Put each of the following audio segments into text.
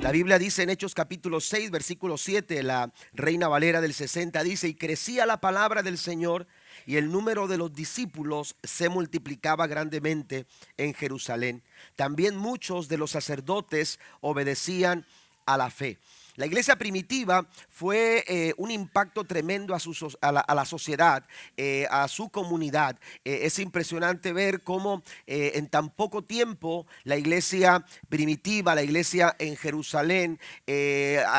La Biblia dice en Hechos capítulo 6, versículo 7, la Reina Valera del 60 dice: y crecía la palabra del Señor y el número de los discípulos se multiplicaba grandemente en Jerusalén. También muchos de los sacerdotes obedecían a la fe. La iglesia primitiva fue un impacto tremendo a la sociedad, a su comunidad. Es impresionante ver cómo en tan poco tiempo la iglesia primitiva, la iglesia en Jerusalén,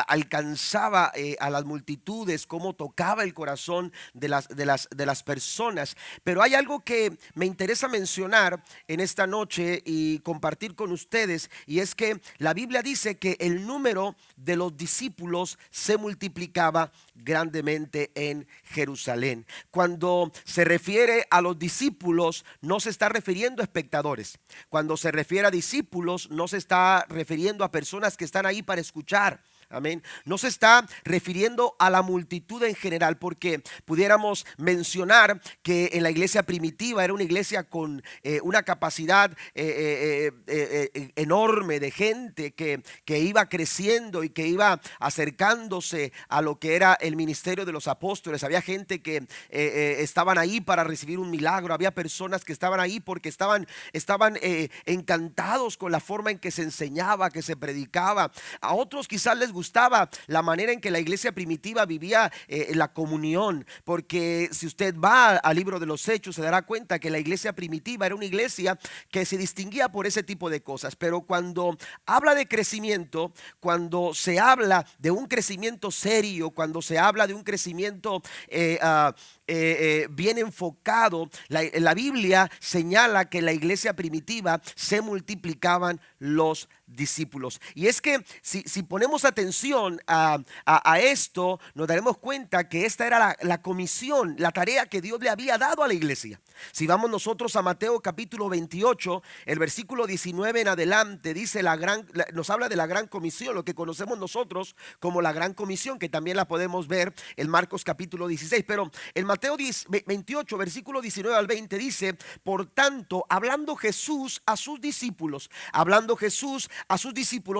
alcanzaba a las multitudes, cómo tocaba el corazón de las personas. Pero hay algo que me interesa mencionar en esta noche y compartir con ustedes, y es que la Biblia dice que el número de los discípulos se multiplicaba grandemente en Jerusalén. Cuando se refiere a los discípulos, no se está refiriendo a espectadores. Cuando se refiere a discípulos, no se está refiriendo a personas que están ahí para escuchar. Amén. No se está refiriendo a la multitud en general, porque pudiéramos mencionar que en la iglesia primitiva era una iglesia con una capacidad enorme de gente que iba creciendo y que iba acercándose a lo que era el ministerio de los apóstoles. Había gente que estaban ahí para recibir un milagro. Había personas que estaban ahí porque estaban encantados con la forma en que se enseñaba, que se predicaba. A otros quizás les gustaba la manera en que la iglesia primitiva vivía la comunión, porque si usted va al libro de los Hechos se dará cuenta que la iglesia primitiva era una iglesia que se distinguía por ese tipo de cosas. Pero cuando habla de crecimiento, cuando se habla de un crecimiento serio, cuando se habla de un crecimiento bien enfocado, la Biblia señala que en la iglesia primitiva se multiplicaban los discípulos. Y es que si ponemos atención a esto, nos daremos cuenta que esta era la comisión, la tarea que Dios le había dado a la iglesia. Si vamos nosotros a Mateo capítulo 28, el versículo 19 en adelante, dice nos habla de la gran comisión, lo que conocemos nosotros como la gran comisión, que también la podemos ver en Marcos capítulo 16. Pero en Mateo 28, versículo 19 al 20 dice: por tanto, hablando Jesús a sus discípulos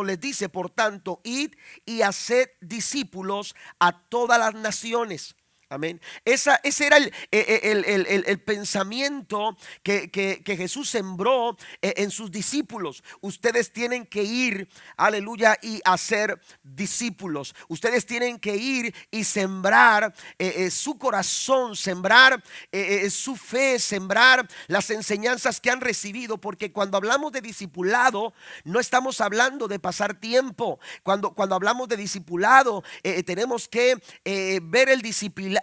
les dice: por tanto, id y haced discípulos a todas las naciones. Amén. Ese era el pensamiento que Jesús sembró en sus discípulos. Ustedes tienen que ir, aleluya, y hacer discípulos. Ustedes tienen que ir y sembrar su corazón, sembrar su fe, sembrar las enseñanzas que han recibido. Porque cuando hablamos de discipulado, no estamos hablando de pasar tiempo. Cuando hablamos de discipulado, tenemos que ver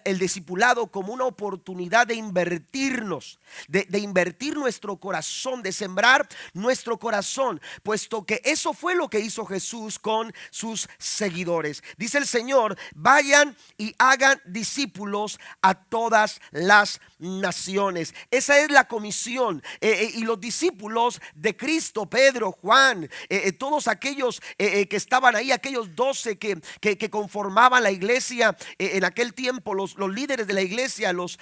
el discipulado como una oportunidad de invertirnos, de invertir nuestro corazón, de sembrar nuestro corazón, puesto que eso fue lo que hizo Jesús con sus seguidores. Dice el Señor: vayan y hagan discípulos a todas las naciones. Esa es la comisión. Y los discípulos de Cristo, Pedro, Juan, todos aquellos que estaban ahí, aquellos 12 que conformaban la iglesia en aquel tiempo, los líderes de la iglesia, los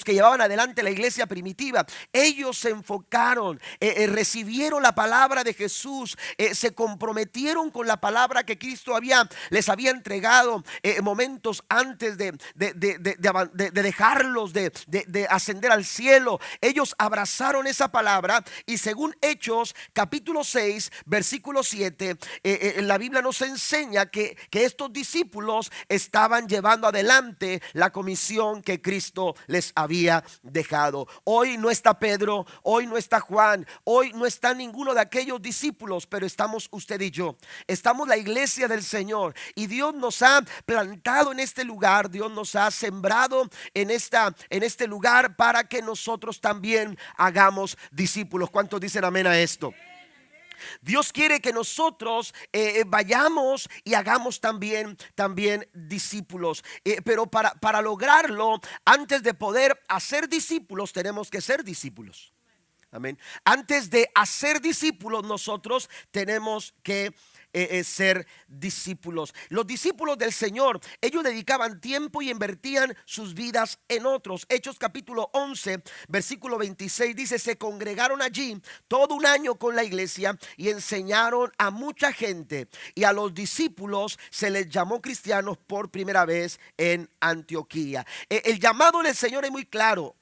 que llevaban adelante la iglesia primitiva, ellos se enfocaron, recibieron la palabra de Jesús, se comprometieron con la palabra que Cristo les había entregado momentos antes de dejarlos, de ascender al cielo. Ellos abrazaron esa palabra, y según Hechos capítulo 6 versículo 7, la Biblia nos enseña que estos discípulos estaban llevando adelante la comisión que Cristo les había dejado. Hoy no está Pedro, hoy no está Juan, hoy no está ninguno de aquellos discípulos, pero estamos usted y yo. Estamos la iglesia del Señor, y Dios nos ha plantado en este lugar, Dios nos ha sembrado en este lugar para que nosotros también hagamos discípulos. ¿Cuántos dicen amén a esto? Dios quiere que nosotros vayamos y hagamos también discípulos, pero para lograrlo, antes de poder hacer discípulos, tenemos que ser discípulos. Amén. Antes de hacer discípulos, nosotros tenemos que ser discípulos. Los discípulos del Señor, ellos dedicaban tiempo y invertían sus vidas en otros. Hechos capítulo 11, versículo 26 dice: se congregaron allí todo un año con la iglesia y enseñaron a mucha gente, y a los discípulos se les llamó cristianos por primera vez en Antioquía. El llamado del Señor es muy claro.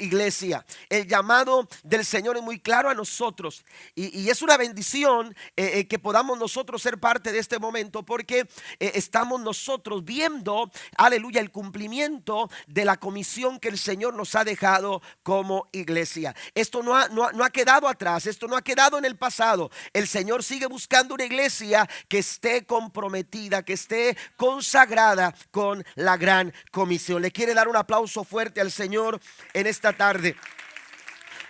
Iglesia, el llamado del Señor es muy claro a nosotros, y es una bendición que podamos nosotros ser parte de este momento, porque estamos nosotros viendo, aleluya, el cumplimiento de la comisión que el Señor nos ha dejado como iglesia. Esto no ha quedado atrás, esto no ha quedado en el pasado. El Señor sigue buscando una iglesia que esté comprometida, que esté consagrada con la gran comisión. Le quiere dar un aplauso fuerte al Señor en esta tarde.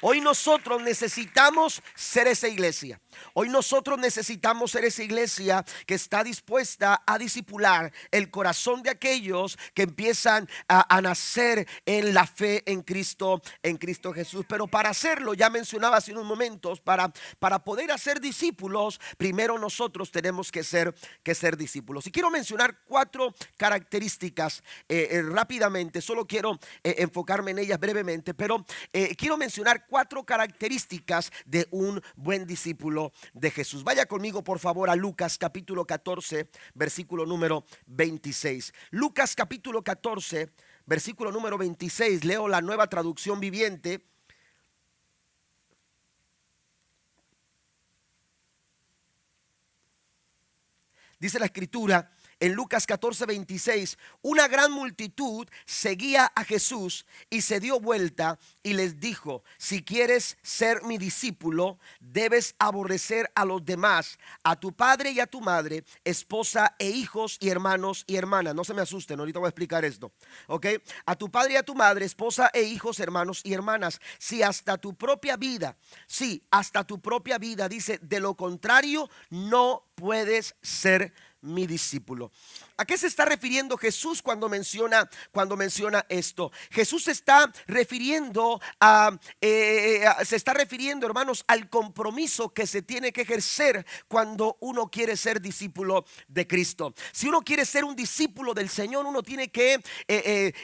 Hoy nosotros necesitamos ser esa iglesia. Hoy nosotros necesitamos ser esa iglesia que está dispuesta a discipular el corazón de aquellos que empiezan a nacer en la fe en Cristo Jesús. Pero para hacerlo, ya mencionaba hace unos momentos, para poder hacer discípulos, primero nosotros tenemos que ser discípulos. Y quiero mencionar 4 características rápidamente. Solo quiero enfocarme en ellas brevemente, pero quiero mencionar 4 características de un buen discípulo de Jesús. Vaya conmigo por favor a Lucas capítulo 14, versículo número 26. Lucas capítulo 14, versículo número 26. Leo la Nueva Traducción Viviente. Dice la escritura en Lucas 14, 26: una gran multitud seguía a Jesús y se dio vuelta y les dijo: si quieres ser mi discípulo, debes aborrecer a los demás, a tu padre y a tu madre, esposa e hijos y hermanos y hermanas. No se me asusten, ahorita voy a explicar esto, ¿ok? A tu padre y a tu madre, esposa e hijos, hermanos y hermanas. Si hasta tu propia vida, dice, de lo contrario no puedes ser mi discípulo. ¿A qué se está refiriendo Jesús cuando menciona esto? Jesús se está refiriendo hermanos, al compromiso que se tiene que ejercer cuando uno quiere ser discípulo de Cristo. Si uno quiere ser un discípulo del Señor, uno tiene que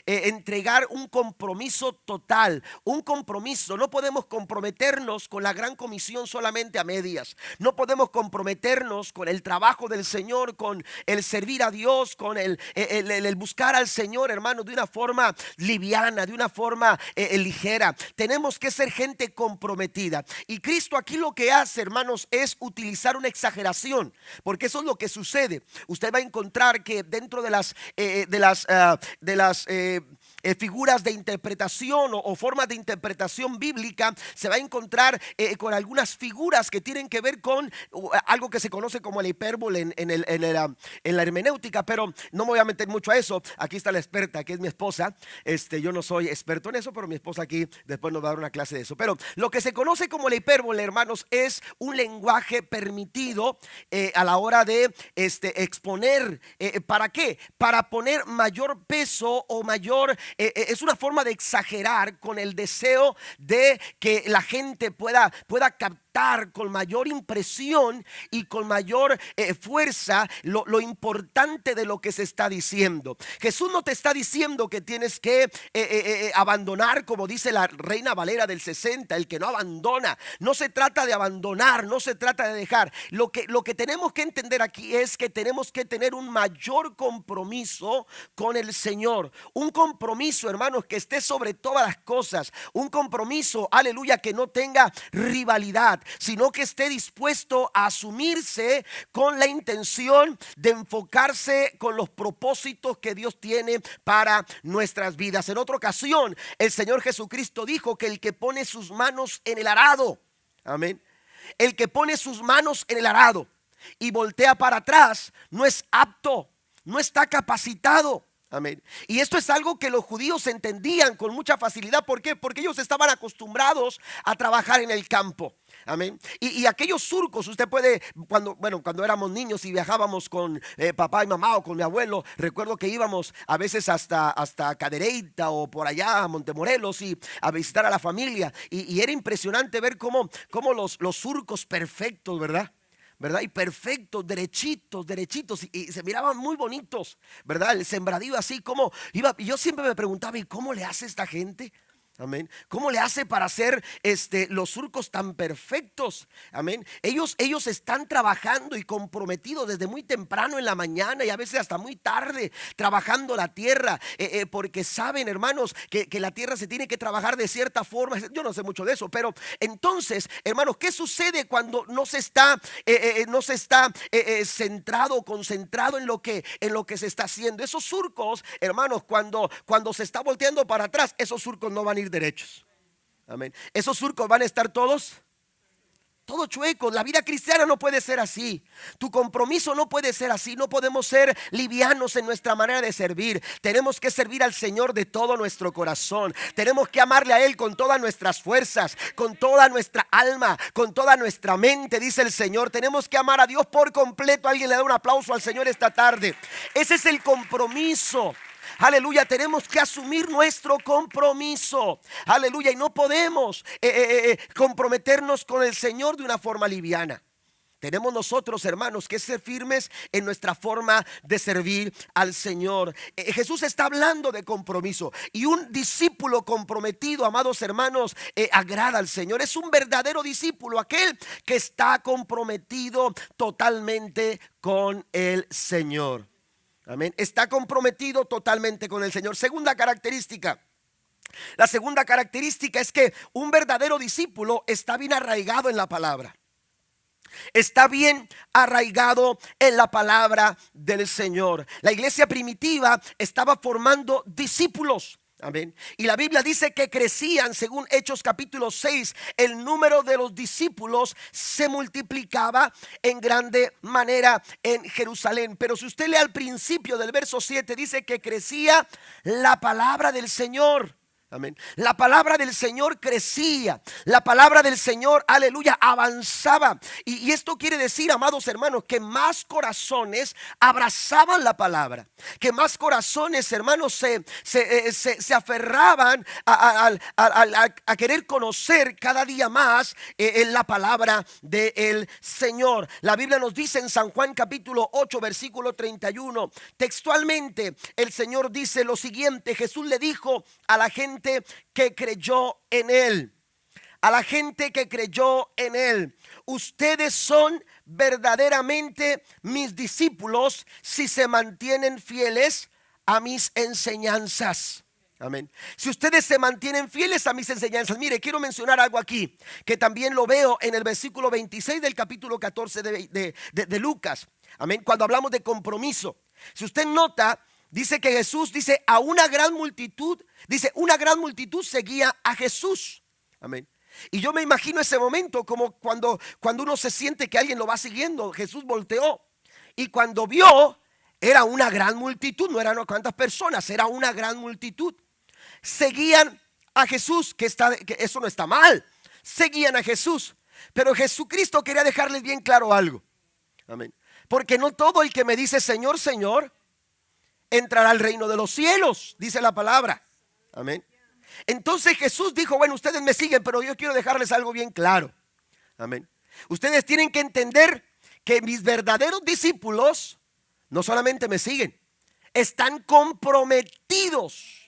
entregar un compromiso total, un compromiso. No podemos comprometernos con la gran comisión solamente a medias. No podemos comprometernos con el trabajo del Señor, con el servir a Dios, con el buscar al Señor, hermanos, de una forma liviana, de una forma ligera. Tenemos que ser gente comprometida. Y Cristo aquí lo que hace, hermanos, es utilizar una exageración, porque eso es lo que sucede. Usted va a encontrar que dentro de las figuras de interpretación o formas de interpretación bíblica, se va a encontrar con algunas figuras que tienen que ver con algo que se conoce como la hipérbole en la hermenéutica, pero no me voy a meter mucho a eso. Aquí está la experta, que es mi esposa. Yo no soy experto en eso, pero mi esposa aquí después nos va a dar una clase de eso. Pero lo que se conoce como la hipérbole, hermanos, es un lenguaje permitido a la hora de exponer. ¿Para qué? Para poner mayor peso o mayor... es una forma de exagerar con el deseo de que la gente pueda captar con mayor impresión y con mayor fuerza lo importante de lo que se está diciendo. Jesús no te está diciendo que tienes que abandonar, como dice la Reina Valera del 60, el que no abandona. No se trata de abandonar, no se trata de dejar. Lo que tenemos que entender aquí es que tenemos que tener un mayor compromiso con el Señor. Un compromiso, hermanos, que esté sobre todas las cosas. Un compromiso, aleluya, que no tenga rivalidad, sino que esté dispuesto a asumirse con la intención de enfocarse con los propósitos que Dios tiene para nuestras vidas. En otra ocasión, el Señor Jesucristo dijo que el que pone sus manos en el arado, amén, el que pone sus manos en el arado y voltea para atrás no es apto, no está capacitado. Amén. Y esto es algo que los judíos entendían con mucha facilidad. ¿Por qué? Porque ellos estaban acostumbrados a trabajar en el campo. Amén. Y aquellos surcos, usted puede, cuando éramos niños y viajábamos con papá y mamá o con mi abuelo, recuerdo que íbamos a veces hasta Cadereyta o por allá a Montemorelos y a visitar a la familia. Y era impresionante ver cómo los surcos perfectos, ¿verdad? Y perfectos, derechitos, y se miraban muy bonitos, ¿verdad? El sembradío así como iba. Y yo siempre me preguntaba, ¿y cómo le hace esta gente? Amén. ¿Cómo le hace para hacer los surcos tan perfectos? Amén. Ellos están trabajando y comprometidos desde muy temprano en la mañana y a veces hasta muy tarde trabajando la tierra, porque saben, hermanos, que la tierra se tiene que trabajar de cierta forma. Yo no sé mucho de eso, pero entonces, hermanos, ¿qué sucede cuando no se está centrado, concentrado en lo que se está haciendo? Esos surcos, hermanos, cuando se está volteando para atrás, esos surcos no van a ir derechos. Amén. Esos surcos van a estar todos chuecos. La vida cristiana no puede ser así. Tu compromiso no puede ser así. No podemos ser livianos en nuestra manera de servir. Tenemos que servir al Señor de todo nuestro corazón. Tenemos que amarle a Él con todas nuestras fuerzas, con toda nuestra alma, con toda nuestra mente, dice el Señor. Tenemos que amar a Dios por completo. Alguien le da un aplauso al Señor esta tarde. Ese es el compromiso. Aleluya, tenemos que asumir nuestro compromiso. Aleluya, y no podemos comprometernos con el Señor de una forma liviana. Tenemos nosotros, hermanos, que ser firmes en nuestra forma de servir al Señor. Jesús está hablando de compromiso. Y un discípulo comprometido, amados hermanos, agrada al Señor. Es un verdadero discípulo, aquel que está comprometido totalmente con el Señor. Amén. Está comprometido totalmente con el Señor. Segunda característica. La segunda característica es que un verdadero discípulo está bien arraigado en la palabra. Está bien arraigado en la palabra del Señor. La iglesia primitiva estaba formando discípulos. Amén. Y la Biblia dice que crecían, según Hechos capítulo 6, el número de los discípulos se multiplicaba en grande manera en Jerusalén. Pero si usted lee al principio del verso 7, dice que crecía la palabra del Señor. Amén. La palabra del Señor crecía. La palabra del Señor, aleluya, avanzaba. Y esto quiere decir, amados hermanos, que más corazones abrazaban la palabra. Que más corazones, hermanos, se aferraban a querer conocer cada día más en la palabra del Señor. La Biblia nos dice en San Juan capítulo 8, versículo 31, textualmente el Señor dice lo siguiente: Jesús le dijo a la gente que creyó en Él, a la gente que creyó en Él: ustedes son verdaderamente mis discípulos si se mantienen fieles a mis enseñanzas. Amén. Si ustedes se mantienen fieles a mis enseñanzas. Mire, quiero mencionar algo aquí que también lo veo en el versículo 26 del capítulo 14 de Lucas. Amén. Cuando hablamos de compromiso, si usted nota, dice que Jesús dice a una gran multitud, dice una gran multitud seguía a Jesús. Amén. Y yo me imagino ese momento como cuando uno se siente que alguien lo va siguiendo. Jesús volteó y cuando vio, era una gran multitud, no eran cuantas personas, era una gran multitud. Seguían a Jesús, que eso no está mal. Seguían a Jesús, pero Jesucristo quería dejarles bien claro algo. Amén. Porque no todo el que me dice Señor, Señor, entrará al reino de los cielos, dice la palabra. Amén. Entonces Jesús dijo: bueno, ustedes me siguen, pero yo quiero dejarles algo bien claro. Amén. Ustedes tienen que entender que mis verdaderos discípulos no solamente me siguen, están comprometidos.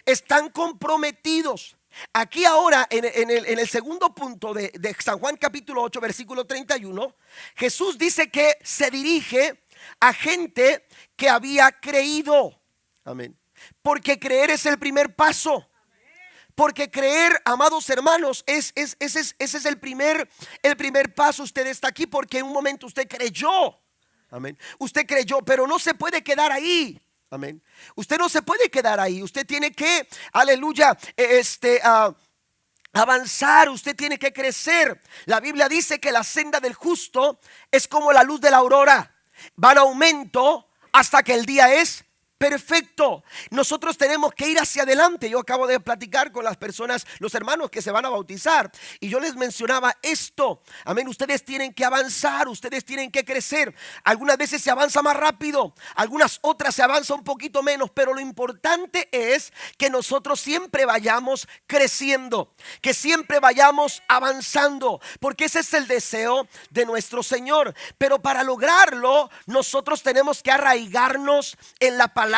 Están comprometidos. Aquí ahora en el segundo punto de San Juan capítulo 8 versículo 31, Jesús dice que se dirige a gente que había creído. Amén. Porque creer es el primer paso. Porque creer, amados hermanos, ese es el primer paso. Usted está aquí porque en un momento usted creyó. Amén. Usted creyó, pero no se puede quedar ahí. Amén. Usted no se puede quedar ahí. Usted tiene que, aleluya, avanzar. Usted tiene que crecer. La Biblia dice que la senda del justo es como la luz de la aurora. Va en aumento hasta que el día es perfecto. Nosotros tenemos que ir hacia adelante. Yo acabo de platicar con las personas, los hermanos que se van a bautizar, y yo les mencionaba esto. Amén. Ustedes tienen que avanzar, ustedes tienen que crecer. Algunas veces se avanza más rápido, algunas otras se avanza un poquito menos, pero lo importante es que nosotros siempre vayamos creciendo, que siempre vayamos avanzando, porque ese es el deseo de nuestro Señor. Pero para lograrlo, nosotros tenemos que arraigarnos en la palabra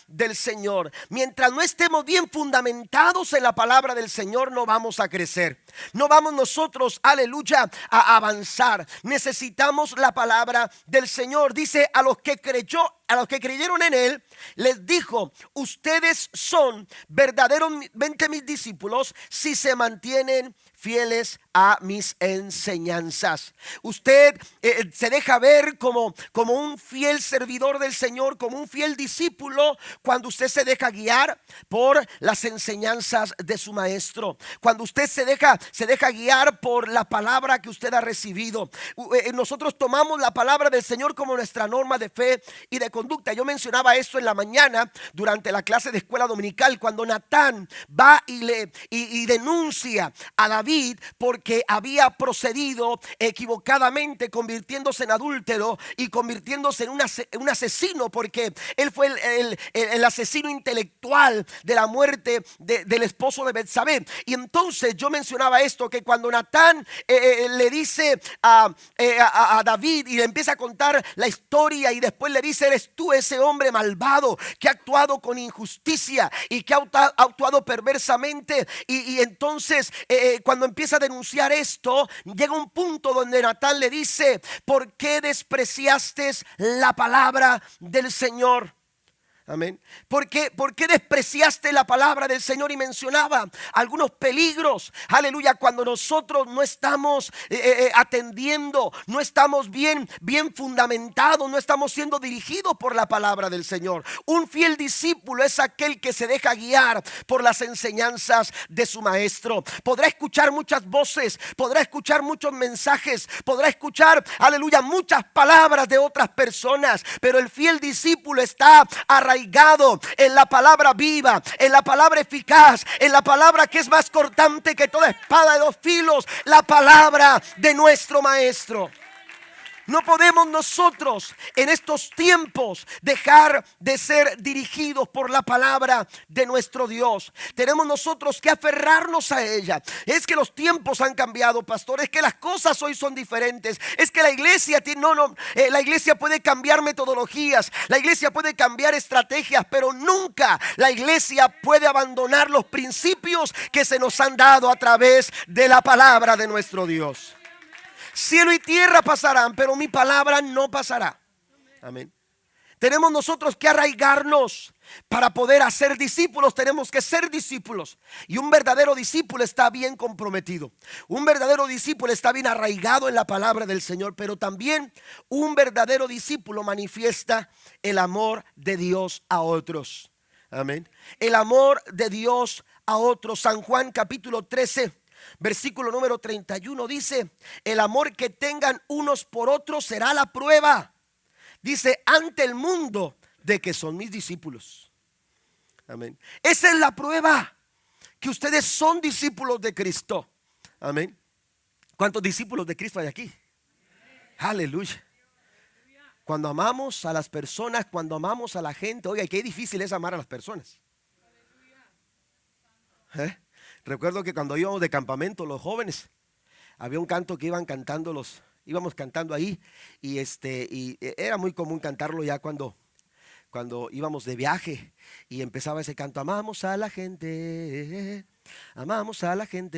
del Señor. Mientras no estemos bien fundamentados en la palabra del Señor, no vamos a crecer. No vamos nosotros, aleluya, a avanzar. Necesitamos la palabra del Señor. Dice, a los que creyeron en Él, les dijo: ustedes son verdaderamente mis discípulos si se mantienen fieles a mis enseñanzas. Usted se deja ver como un fiel servidor del Señor, como un fiel discípulo, cuando usted se deja guiar por las enseñanzas de su maestro, cuando usted se deja guiar por la palabra que usted ha recibido. Nosotros tomamos la palabra del Señor como nuestra norma de fe y de conducta. Yo mencionaba esto en la mañana durante la clase de escuela dominical, cuando Natán va y denuncia a David porque había procedido equivocadamente, convirtiéndose en adúltero y convirtiéndose en un asesino, porque él fue el asesino intelectual de la muerte del esposo de Betsabé. Y entonces yo mencionaba esto, que cuando Natán le dice a David y le empieza a contar la historia, y después le dice: eres tú ese hombre malvado que ha actuado con injusticia y que ha actuado perversamente. Y entonces cuando empieza a denunciar esto, llega un punto donde Natán le dice: ¿por qué despreciaste la palabra del Señor? Amén. ¿Por qué despreciaste la palabra del Señor? Y mencionaba algunos peligros, aleluya, cuando nosotros no estamos atendiendo, no estamos bien fundamentados, no estamos siendo dirigidos por la palabra del Señor. Un fiel discípulo es aquel que se deja guiar por las enseñanzas de su maestro. Podrá escuchar muchas voces, podrá escuchar muchos mensajes, podrá escuchar, aleluya, muchas palabras de otras personas, pero el fiel discípulo está arraigado en la palabra viva, en la palabra eficaz, en la palabra que es más cortante que toda espada de dos filos, la palabra de nuestro maestro. No podemos nosotros en estos tiempos dejar de ser dirigidos por la palabra de nuestro Dios. Tenemos nosotros que aferrarnos a ella. Es que los tiempos han cambiado, pastor. Es que las cosas hoy son diferentes. Es que la iglesia la iglesia puede cambiar metodologías, la iglesia puede cambiar estrategias, pero nunca la iglesia puede abandonar los principios que se nos han dado a través de la palabra de nuestro Dios. Cielo y tierra pasarán, pero mi palabra no pasará. Amén. Tenemos nosotros que arraigarnos para poder hacer discípulos. Tenemos que ser discípulos. Y un verdadero discípulo está bien comprometido. Un verdadero discípulo está bien arraigado en la palabra del Señor. Pero también un verdadero discípulo manifiesta el amor de Dios a otros. Amén. El amor de Dios a otros. San Juan capítulo 13. Versículo número 31 dice: el amor que tengan unos por otros será la prueba, dice, ante el mundo de que son mis discípulos. Amén. Esa es la prueba, que ustedes son discípulos de Cristo. Amén. ¿Cuántos discípulos de Cristo hay aquí? Aleluya. Cuando amamos a las personas, cuando amamos a la gente, oiga, qué difícil es amar a las personas. Recuerdo que cuando íbamos de campamento los jóvenes, había un canto que íbamos cantando ahí, y era muy común cantarlo ya cuando íbamos de viaje, y empezaba ese canto: amamos a la gente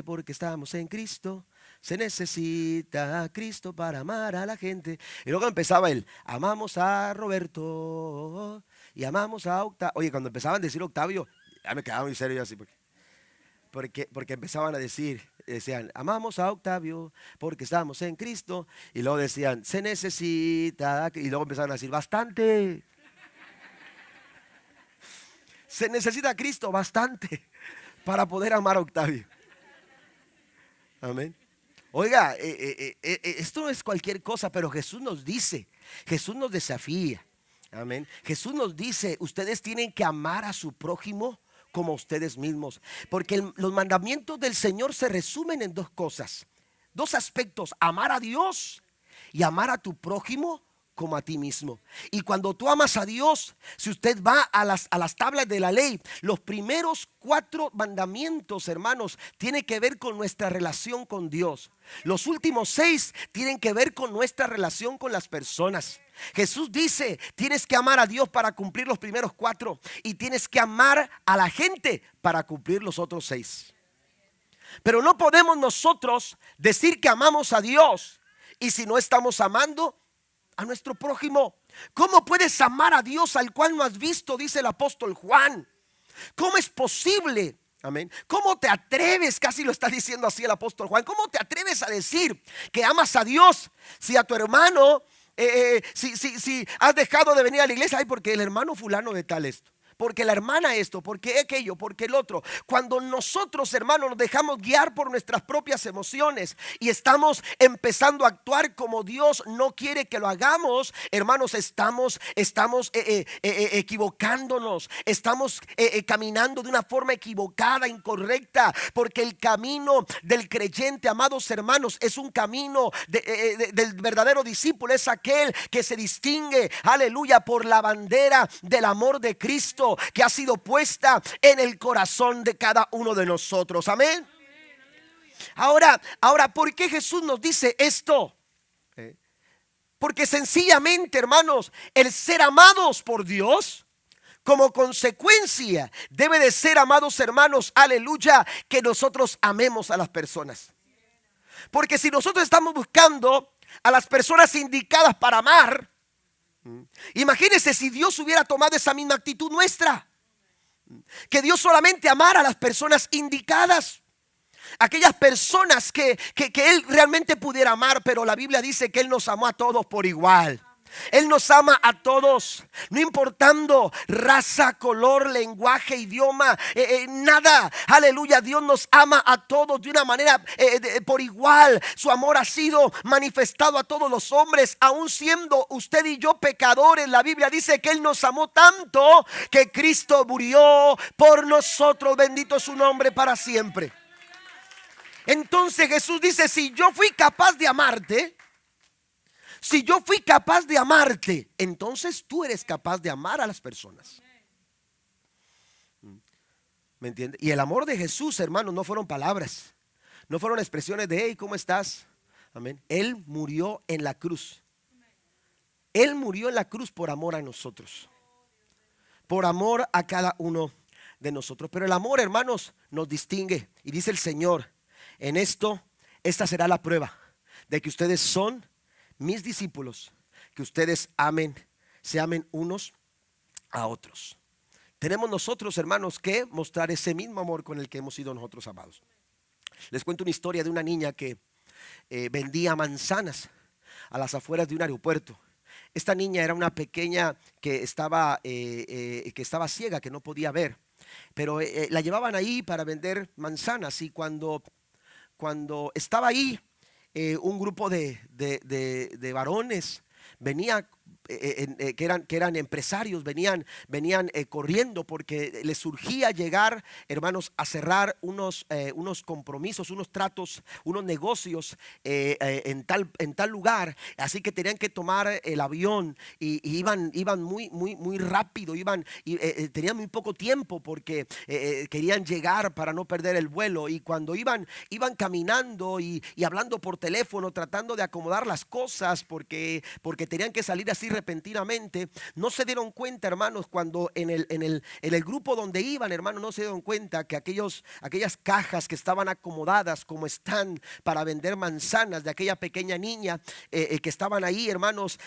porque estamos en Cristo, se necesita Cristo para amar a la gente. Y luego empezaba amamos a Roberto y amamos a Octavio. Oye, cuando empezaban a decir Octavio, ya me quedaba muy serio así, porque empezaban a decían, amamos a Octavio porque estamos en Cristo, y luego decían, se necesita, y luego empezaban a decir, bastante. Se necesita a Cristo bastante para poder amar a Octavio. Amén. Oiga, esto no es cualquier cosa, pero Jesús nos dice, Jesús nos desafía. Amén. Jesús nos dice, ustedes tienen que amar a su prójimo como ustedes mismos. Porque los mandamientos del Señor se resumen en dos cosas, dos aspectos: amar a Dios y amar a tu prójimo como a ti mismo. Y cuando tú amas a Dios, si usted va a las tablas de la ley, los primeros 4 mandamientos, hermanos, tienen que ver con nuestra relación con Dios. Los últimos 6 tienen que ver con nuestra relación con las personas. Jesús dice, tienes que amar a Dios para cumplir los primeros 4 y tienes que amar a la gente para cumplir los otros 6. Pero no podemos nosotros decir que amamos a Dios y si no estamos amando a nuestro prójimo. ¿Cómo puedes amar a Dios al cual no has visto? Dice el apóstol Juan. ¿Cómo es posible? Amén. ¿Cómo te atreves? Casi lo está diciendo así el apóstol Juan. ¿Cómo te atreves a decir que amas a Dios si a tu hermano, si has dejado de venir a la iglesia? Ay, porque el hermano fulano de tal esto, porque la hermana esto, porque aquello, porque el otro. Cuando nosotros, hermanos, nos dejamos guiar por nuestras propias emociones y estamos empezando a actuar como Dios no quiere que lo hagamos, hermanos, estamos equivocándonos, estamos caminando de una forma equivocada, incorrecta, porque el camino del creyente, amados hermanos, es un camino del verdadero discípulo, es aquel que se distingue, aleluya, por la bandera del amor de Cristo que ha sido puesta en el corazón de cada uno de nosotros. Amén. Ahora, ¿por qué Jesús nos dice esto? Porque sencillamente, hermanos, el ser amados por Dios, como consecuencia, debe de ser, amados hermanos, aleluya, que nosotros amemos a las personas. Porque si nosotros estamos buscando a las personas indicadas para amar, imagínense si Dios hubiera tomado esa misma actitud nuestra, que Dios solamente amara a las personas indicadas, aquellas personas que Él realmente pudiera amar. Pero la Biblia dice que Él nos amó a todos por igual. Él nos ama a todos, no importando raza, color, lenguaje, idioma, nada. Aleluya, Dios nos ama a todos de una manera por igual. Su amor ha sido manifestado a todos los hombres, aun siendo usted y yo pecadores. La Biblia dice que Él nos amó tanto que Cristo murió por nosotros. Bendito es su nombre para siempre. Entonces Jesús dice, si yo fui capaz de amarte, entonces tú eres capaz de amar a las personas. ¿Me entiendes? Y el amor de Jesús, hermanos, no fueron palabras, no fueron expresiones de hey, ¿cómo estás? Amén. Él murió en la cruz. Él murió en la cruz por amor a nosotros, por amor a cada uno de nosotros. Pero el amor, hermanos, nos distingue. Y dice el Señor, en esta será la prueba de que ustedes son mis discípulos, que ustedes se amen unos a otros. Tenemos nosotros, hermanos, que mostrar ese mismo amor con el que hemos sido nosotros amados. Les cuento una historia de una niña que vendía manzanas a las afueras de un aeropuerto. Esta niña era una pequeña que estaba ciega, que no podía ver, pero la llevaban ahí para vender manzanas. Y cuando estaba ahí, un grupo de varones venía, que eran empresarios, venían corriendo porque les surgía llegar, hermanos, a cerrar unos compromisos, unos tratos, unos negocios en tal lugar. Así que tenían que tomar el avión y iban muy rápido, tenían muy poco tiempo porque querían llegar para no perder el vuelo. Y cuando iban caminando y hablando por teléfono, tratando de acomodar las cosas porque tenían que salir así repentinamente, no se dieron cuenta, hermanos, cuando en el grupo donde iban, hermanos, no se dieron cuenta que aquellas cajas que estaban acomodadas como están para vender manzanas de aquella pequeña niña, que estaban ahí, hermanos,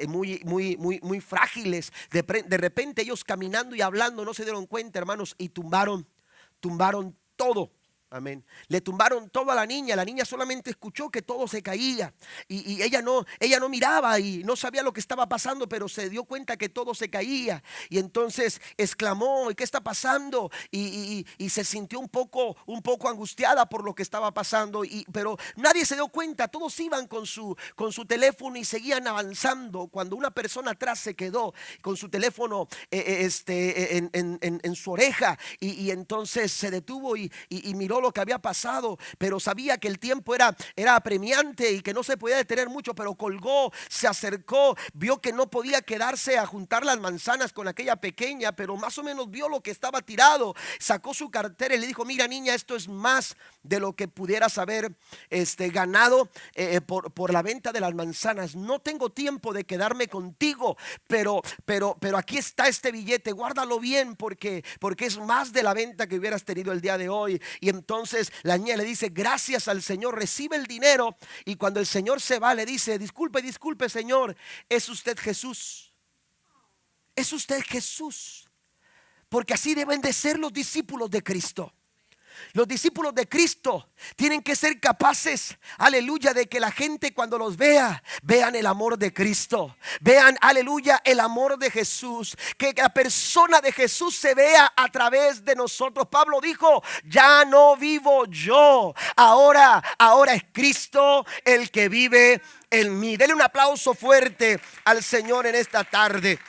muy frágiles. De repente ellos caminando y hablando no se dieron cuenta, hermanos, y tumbaron todo. Amén. Le tumbaron todo a la niña solamente escuchó que todo se caía y ella no miraba y no sabía lo que estaba pasando, pero se dio cuenta que todo se caía y entonces exclamó: ¿y qué está pasando? Y se sintió un poco angustiada por lo que estaba pasando, pero nadie se dio cuenta, todos iban con su teléfono y seguían avanzando, cuando una persona atrás se quedó con su teléfono en su oreja y entonces se detuvo y miró lo que había pasado, pero sabía que el tiempo era apremiante y que no se podía detener mucho, pero colgó, se acercó, vio que no podía quedarse a juntar las manzanas con aquella pequeña, pero más o menos vio lo que estaba tirado, sacó su cartera y le dijo: mira, niña, esto es más de lo que pudieras haber ganado por la venta de las manzanas. No tengo tiempo de quedarme contigo, pero aquí está este billete, guárdalo bien porque es más de la venta que hubieras tenido el día de hoy. Y entonces la niña le dice: gracias al Señor, recibe el dinero. Y cuando el Señor se va, le dice: disculpe, Señor, ¿es usted Jesús? ¿Es usted Jesús? Porque así deben de ser los discípulos de Cristo. Los discípulos de Cristo tienen que ser capaces, aleluya, de que la gente cuando los vea, vean el amor de Cristo, vean, aleluya, el amor de Jesús, que la persona de Jesús se vea a través de nosotros. Pablo dijo: ya no vivo yo, ahora es Cristo el que vive en mí. Denle un aplauso fuerte al Señor en esta tarde.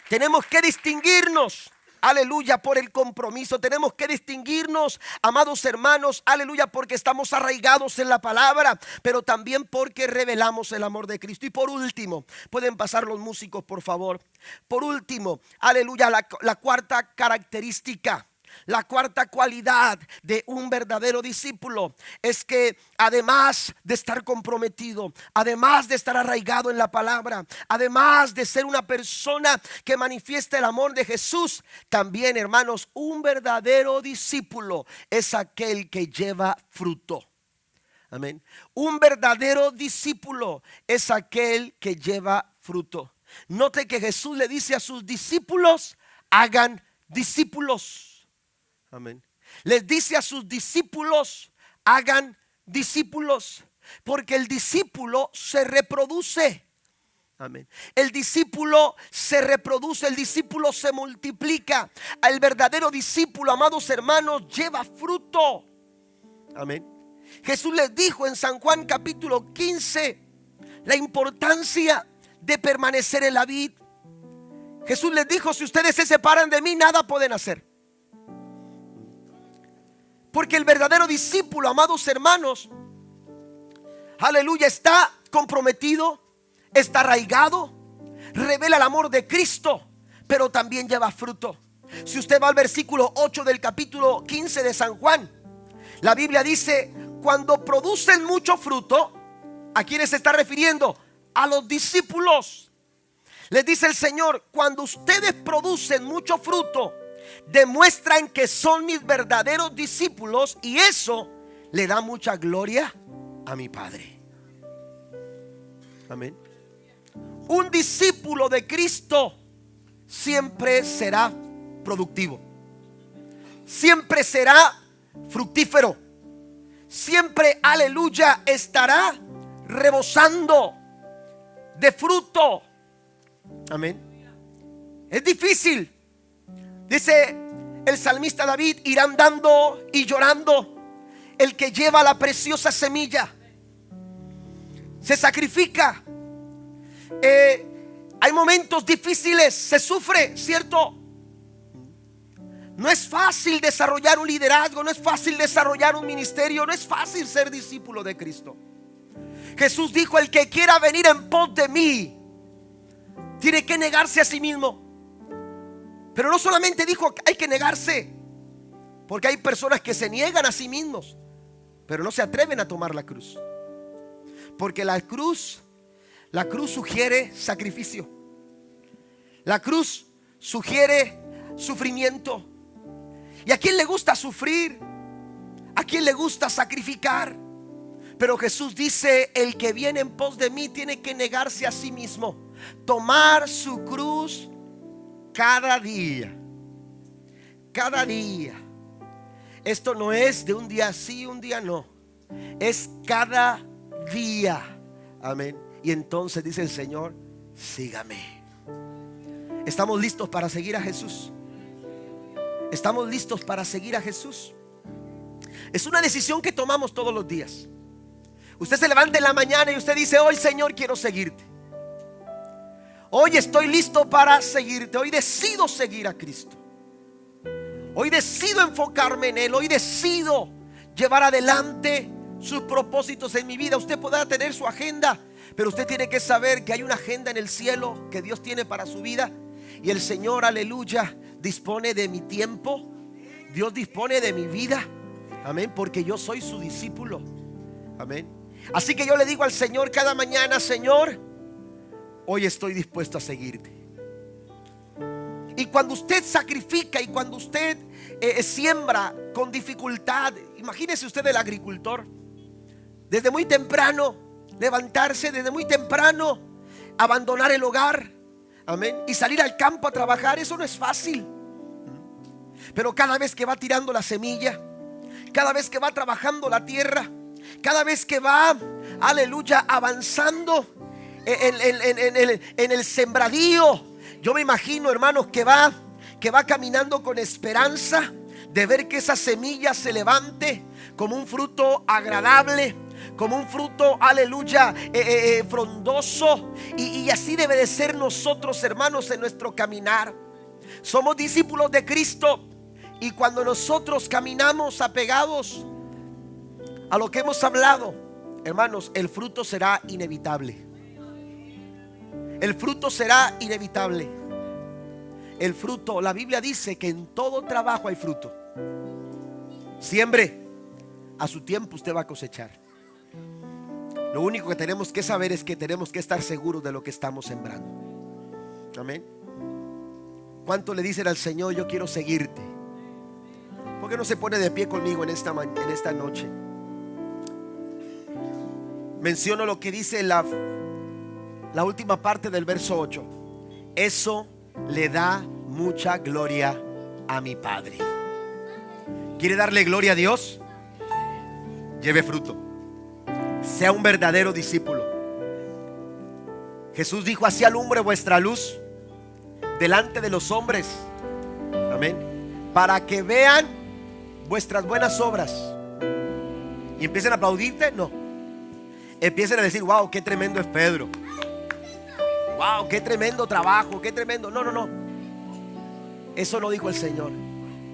Tenemos que distinguirnos, aleluya, por el compromiso. Tenemos que distinguirnos, amados hermanos, aleluya, porque estamos arraigados en la palabra, pero también porque revelamos el amor de Cristo. Y por último, pueden pasar los músicos, por favor. Por último, aleluya, la cuarta característica, la cuarta cualidad de un verdadero discípulo es que además de estar comprometido, además de estar arraigado en la palabra, además de ser una persona que manifiesta el amor de Jesús, también, hermanos, un verdadero discípulo es aquel que lleva fruto. Amén. Un verdadero discípulo es aquel que lleva fruto. Note que Jesús le dice a sus discípulos: hagan discípulos. Amén. Les dice a sus discípulos: hagan discípulos, porque el discípulo se reproduce. Amén. El discípulo se reproduce, el discípulo se multiplica. El verdadero discípulo, amados hermanos, lleva fruto. Amén. Jesús les dijo en San Juan capítulo 15 la importancia de permanecer en la vid. Jesús les dijo: si ustedes se separan de mí, nada pueden hacer. Porque el verdadero discípulo, amados hermanos, aleluya, está comprometido, está arraigado, revela el amor de Cristo, pero también lleva fruto. Si usted va al versículo 8 del capítulo 15 de San Juan, la Biblia dice: cuando producen mucho fruto, ¿a quiénes se está refiriendo? A los discípulos. Les dice el Señor: cuando ustedes producen mucho fruto, demuestran que son mis verdaderos discípulos, y eso le da mucha gloria a mi Padre. Amén. Un discípulo de Cristo siempre será productivo, siempre será fructífero, siempre, aleluya, estará rebosando de fruto. Amén. Es difícil. Dice el salmista David: irá andando y llorando el que lleva la preciosa semilla. Se sacrifica. Hay momentos difíciles, se sufre, ¿cierto? No es fácil desarrollar un liderazgo, no es fácil desarrollar un ministerio, no es fácil ser discípulo de Cristo. Jesús dijo: el que quiera venir en pos de mí, tiene que negarse a sí mismo. Pero no solamente dijo que hay que negarse, porque hay personas que se niegan a sí mismos, pero no se atreven a tomar la cruz. Porque la cruz sugiere sacrificio. La cruz sugiere sufrimiento. ¿Y a quién le gusta sufrir? ¿A quién le gusta sacrificar? Pero Jesús dice: el que viene en pos de mí tiene que negarse a sí mismo, tomar su cruz cada día. Cada día. Esto no es de un día sí, un día no. Es cada día. Amén. Y entonces dice el Señor: sígame. ¿Estamos listos para seguir a Jesús? ¿Estamos listos para seguir a Jesús? Es una decisión que tomamos todos los días. Usted se levanta en la mañana y usted dice: hoy, Señor, quiero seguirte. Hoy estoy listo para seguirte. Hoy decido seguir a Cristo. Hoy decido enfocarme en Él. Hoy decido llevar adelante sus propósitos en mi vida. Usted podrá tener su agenda, pero usted tiene que saber que hay una agenda en el cielo que Dios tiene para su vida. Y el Señor, aleluya, dispone de mi tiempo. Dios dispone de mi vida. Amén, porque yo soy su discípulo. Amén. Así que yo le digo al Señor cada mañana: Señor, hoy estoy dispuesto a seguirte. Y cuando usted sacrifica y cuando usted siembra con dificultad, imagínese usted el agricultor, desde muy temprano levantarse, desde muy temprano abandonar el hogar, amén, y salir al campo a trabajar. Eso no es fácil. Pero cada vez que va tirando la semilla, cada vez que va trabajando la tierra, cada vez que va, aleluya, avanzando en el sembradío, yo me imagino, hermanos, que va caminando con esperanza de ver que esa semilla se levante como un fruto agradable, como un fruto, aleluya, frondoso. Y así debe de ser nosotros, hermanos, en nuestro caminar. Somos discípulos de Cristo, y cuando nosotros caminamos apegados a lo que hemos hablado, hermanos, el fruto será inevitable. El fruto será inevitable. El fruto, la Biblia dice que en todo trabajo hay fruto. Siembre, a su tiempo usted va a cosechar. Lo único que tenemos que saber es que tenemos que estar seguros de lo que estamos sembrando. Amén. ¿Cuánto le dicen al Señor: yo quiero seguirte? ¿Por qué no se pone de pie conmigo en esta noche? Menciono lo que dice la última parte del verso 8. Eso le da mucha gloria a mi Padre. ¿Quiere darle gloria a Dios? Lleve fruto. Sea un verdadero discípulo. Jesús dijo: así alumbre vuestra luz delante de los hombres. Amén. Para que vean vuestras buenas obras y empiecen a aplaudirte. No, empiecen a decir: wow, qué tremendo es Pedro. Wow, qué tremendo trabajo, qué tremendo. No. Eso no dijo el Señor.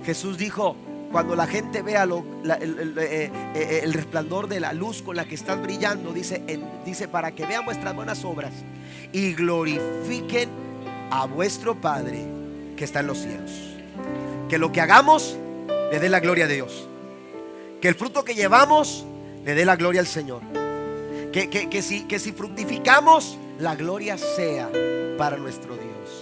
Jesús dijo: cuando la gente vea el resplandor de la luz con la que estás brillando, dice, para que vean vuestras buenas obras y glorifiquen a vuestro Padre que está en los cielos. Que lo que hagamos le dé la gloria a Dios. Que el fruto que llevamos le dé la gloria al Señor. Que si fructificamos, la gloria sea para nuestro Dios.